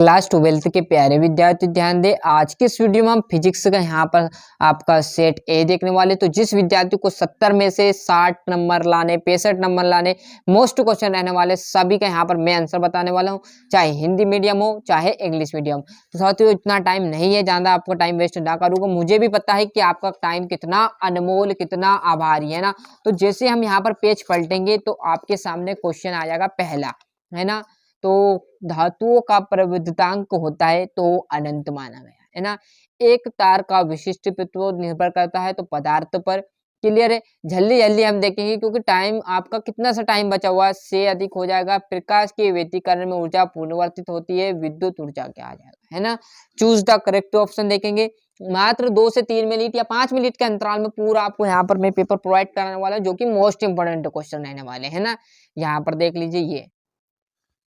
Class 12th के प्यारे विद्यार्थी ध्यान दें। आज के इस वीडियो में हम फिजिक्स का यहाँ पर आपका सेट ए देखने वाले। तो जिस विद्यार्थी को 70 में से 60 नंबर लाने, 65 नंबर लाने, मोस्ट क्वेश्चन रहने वाले, सभी का यहाँ पर मैं आंसर बताने वाला हूँ, चाहे हिंदी मीडियम हो चाहे इंग्लिश मीडियम। तो साथियों इतना टाइम नहीं है, ज़्यादा आपका टाइम वेस्ट ना करूँगा। मुझे भी पता है कि आपका टाइम कितना अनमोल, कितना आभारी है ना। तो जैसे हम यहाँ पर पेज पलटेंगे तो आपके सामने क्वेश्चन आ जाएगा पहला, है ना। तो धातुओं का प्रविद्धांक होता है तो अनंत माना गया है ना। एक तार का विशिष्ट प्रतिरोध निर्भर करता है तो पदार्थ पर। क्लियर है। जल्दी जल्दी हम देखेंगे क्योंकि टाइम आपका कितना सा टाइम बचा हुआ है, से अधिक हो जाएगा। प्रकाश के व्यतिकरण में ऊर्जा पुनर्वर्तित होती है, विद्युत ऊर्जा क्या आ जाएगा, है ना। चूज द करेक्ट ऑप्शन देखेंगे। मात्र 2 से 3 मिनट या 5 मिनट के अंतराल में पूरा आपको यहाँ पर मैं पेपर प्रोवाइड कराने वाला हूँ, जो कि मोस्ट इंपोर्टेंट क्वेश्चन रहने वाले है ना। यहाँ पर देख लीजिए, ये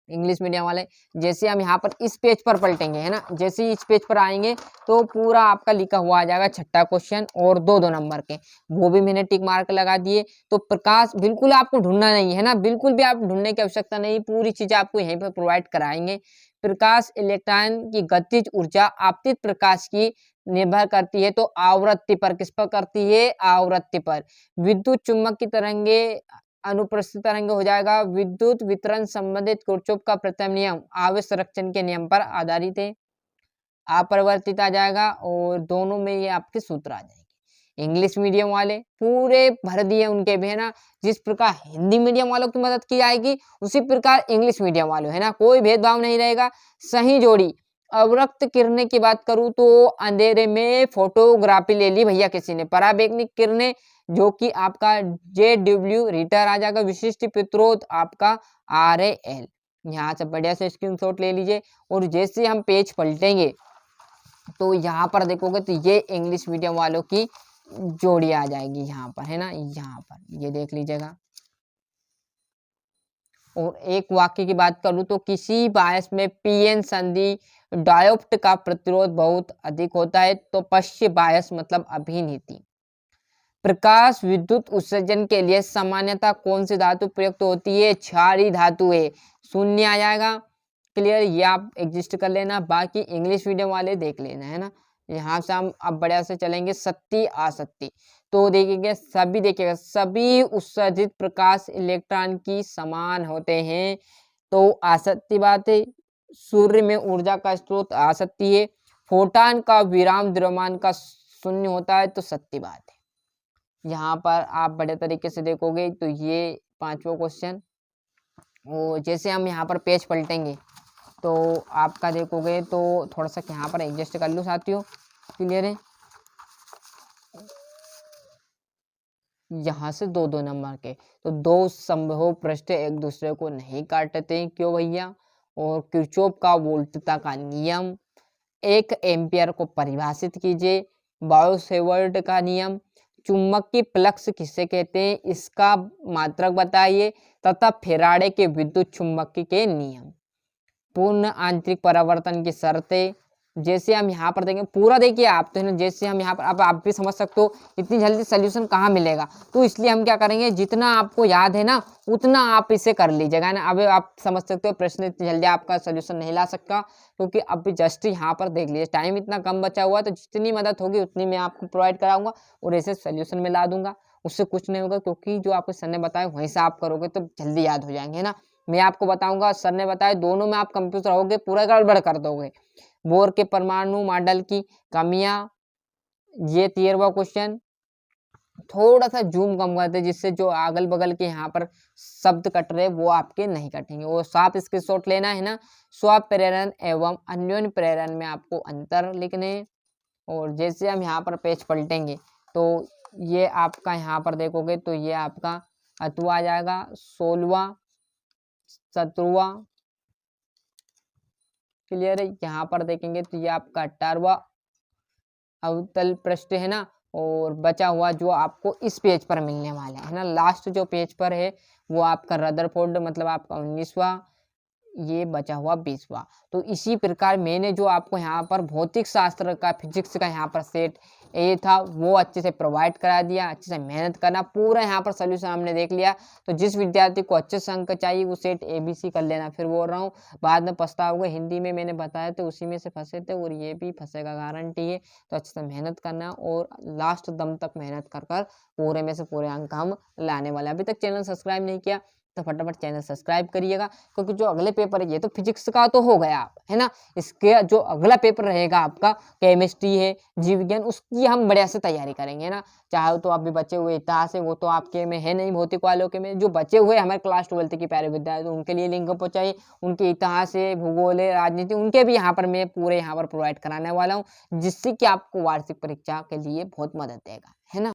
इंग्लिश मीडियम वाले। जैसे हम यहाँ पर इस पेज पर पलटेंगे, है ना, जैसे ही इस पेज पर आएंगे तो पूरा आपका लिखा हुआ आ जाएगा छठा क्वेश्चन और दो नंबर के, वो भी मैंने टिक मार्क लगा दिए। तो प्रकाश बिल्कुल आपको ढूंढना नहीं है ना, बिल्कुल भी आप ढूंढने की आवश्यकता नहीं, पूरी चीजें आपको यहीं पर प्रोवाइड कराएंगे। प्रकाश इलेक्ट्रॉन की गतिज ऊर्जा आपतित प्रकाश की निर्भर करती है तो आवृत्ति पर। किस पर करती है? आवृत्ति पर। विद्युत चुम्बक की तरंगे अनुप्रस्थ तरंग हो जाएगा। विद्युत वितरण संबंधित किरचॉफ का प्रथम नियम आवेश संरक्षण के नियम पर आधारित है, अपरिवर्तित आ जाएगा। और दोनों में ये आपके सूत्र आ जाएंगे। इंग्लिश मीडियम वाले पूरे भर दिए उनके भी, है ना। जिस प्रकार हिंदी मीडियम वालों की मदद की जाएगी उसी प्रकार इंग्लिश मीडियम वालों, है ना, कोई भेदभाव नहीं रहेगा। सही जोड़ी। अवरक्त किरणें की बात करूं तो अंधेरे में फोटोग्राफी ले ली भैया किसी ने। पराबैंगनी किरणें जो कि आपका JW रीटर आ जाएगा। विशिष्ट प्रतिरोध आपका RAL। यहाँ से बढ़िया से स्क्रीनशॉट ले लीजिए। और जैसे हम पेज पलटेंगे तो यहाँ पर देखोगे तो ये इंग्लिश मीडियम वालों की जोड़ी आ जाएगी यहाँ पर, है ना। यहाँ पर ये देख लीजिएगा। और एक वाक्य की बात करूं तो किसी बायस में PN संधि डायोप्ट का प्रतिरोध बहुत अधिक होता है तो पश्य बायस मतलब अभिनीति। प्रकाश विद्युत उत्सर्जन के लिए सामान्यतः कौन सी धातु प्रयुक्त होती है? क्षारीय धातु है। शून्य आ जाएगा। क्लियर, ये आप एग्जिस्ट कर लेना। बाकी इंग्लिश मीडियम वाले देख लेना, है ना। यहाँ से हम अब बढ़िया से चलेंगे सत्ती आसक्ति। तो देखिएगा, सभी देखिएगा, सभी उत्सर्जित प्रकाश इलेक्ट्रॉन की समान होते हैं तो आसक्ति बात है। सूर्य में ऊर्जा का स्रोत आसक्ति है। फोटान का विराम द्रव्यमान का शून्य होता है तो सत्य बात है। यहाँ पर आप बड़े तरीके से देखोगे तो ये पांचवा क्वेश्चन। और जैसे हम यहाँ पर पेज पलटेंगे तो आपका देखोगे तो थोड़ा सा यहाँ पर एडजस्ट कर लो साथियों। क्लियर है। यहाँ से दो नंबर के तो दो संभव पृष्ठ एक दूसरे को नहीं काटते, क्यों भैया? और किरचॉफ का वोल्टता का नियम। 1 एम्पियर को परिभाषित कीजिए। बायो-सेवर्ट का नियम। चुंबक की फ्लक्स किसे कहते हैं इसका मात्रक बताइए। तथा फेराडे के विद्युत चुंबक के नियम। पूर्ण आंतरिक परावर्तन की शर्तें। जैसे हम यहाँ पर देखें पूरा, देखिए आप तो है ना, जैसे हम यहाँ पर अब आप भी समझ सकते हो इतनी जल्दी सोल्यूशन कहाँ मिलेगा, तो इसलिए हम क्या करेंगे, जितना आपको याद है ना उतना आप इसे कर लीजिएगा ना। अब आप समझ सकते हो प्रश्न इतनी जल्दी आपका सोल्यूशन नहीं ला सकता, क्योंकि अब जस्ट यहाँ पर देख लीजिए टाइम इतना कम बचा हुआ है, तो जितनी मदद होगी उतनी मैं आपको प्रोवाइड कराऊंगा और ऐसे सोल्यूशन में ला दूंगा। उससे कुछ नहीं होगा, क्योंकि जो आपको सर ने बताया वहीं से आप करोगे तो जल्दी याद हो जाएंगे ना। मैं आपको बताऊंगा, सर ने बताया, दोनों में आप कंफ्यूज रहोगे, पूरा गड़बड़ कर दोगे। बोर के परमाणु मॉडल की कमियां, ये 13वां क्वेश्चन। थोड़ा सा जूम कम करते जिससे जो अगल बगल के यहाँ पर शब्द कट रहे वो आपके नहीं कटेंगे। वो साफ स्क्रीनशॉट लेना है ना। स्व प्रेरण एवं अन्योन्य प्रेरण में आपको अंतर लिखने। और जैसे हम यहाँ पर पेज पलटेंगे तो ये आपका यहाँ पर देखोगे तो ये आपका अथवा आ जाएगा 16वां 17वां। क्लियर है। यहाँ पर देखेंगे तो ये आपका 18वां अवतल पृष्ठ है ना। और बचा हुआ जो आपको इस पेज पर मिलने वाला है ना, लास्ट जो पेज पर है वो आपका रदरफोर्ड मतलब आपका 19वां। ये बचा हुआ 20वां। तो इसी प्रकार मैंने जो आपको यहाँ पर भौतिक शास्त्र का, फिजिक्स का यहाँ पर सेट ए था वो अच्छे से प्रोवाइड करा दिया। अच्छे से मेहनत करना, पूरा यहाँ पर सोल्यूशन हमने देख लिया। तो जिस विद्यार्थी को अच्छे से अंक चाहिए वो सेट ABC कर लेना। फिर बोल रहा हूँ बाद में पछताओगे, हिंदी में मैंने बताया तो उसी में से फंसे थे और ये भी फंसेगा, गारंटी है। तो अच्छे से मेहनत करना और लास्ट दम तक मेहनत कर कर पूरे में से पूरे अंक हम लाने वाले। अभी तक चैनल सब्सक्राइब नहीं किया तो फटाफट चैनल सब्सक्राइब करिएगा, क्योंकि जो अगले पेपर है, ये तो फिजिक्स का तो हो गया है ना, इसके जो अगला पेपर रहेगा आपका केमिस्ट्री है, जीव विज्ञान, उसकी हम बढ़िया से तैयारी करेंगे ना। चाहे तो अभी बचे हुए इतिहास है, वो तो आपके में है नहीं, भौतिक वालों के में। जो बचे हुए हमारे क्लास 12 की प्यारे विद्यार्थी, तो उनके लिए लिंक पहुंचाइए। उनके इतिहास है, भूगोल है, राजनीति, उनके भी यहाँ पर मैं पूरे यहाँ पर प्रोवाइड कराने वाला हूँ, जिससे कि आपको वार्षिक परीक्षा के लिए बहुत मदद देगा, है ना।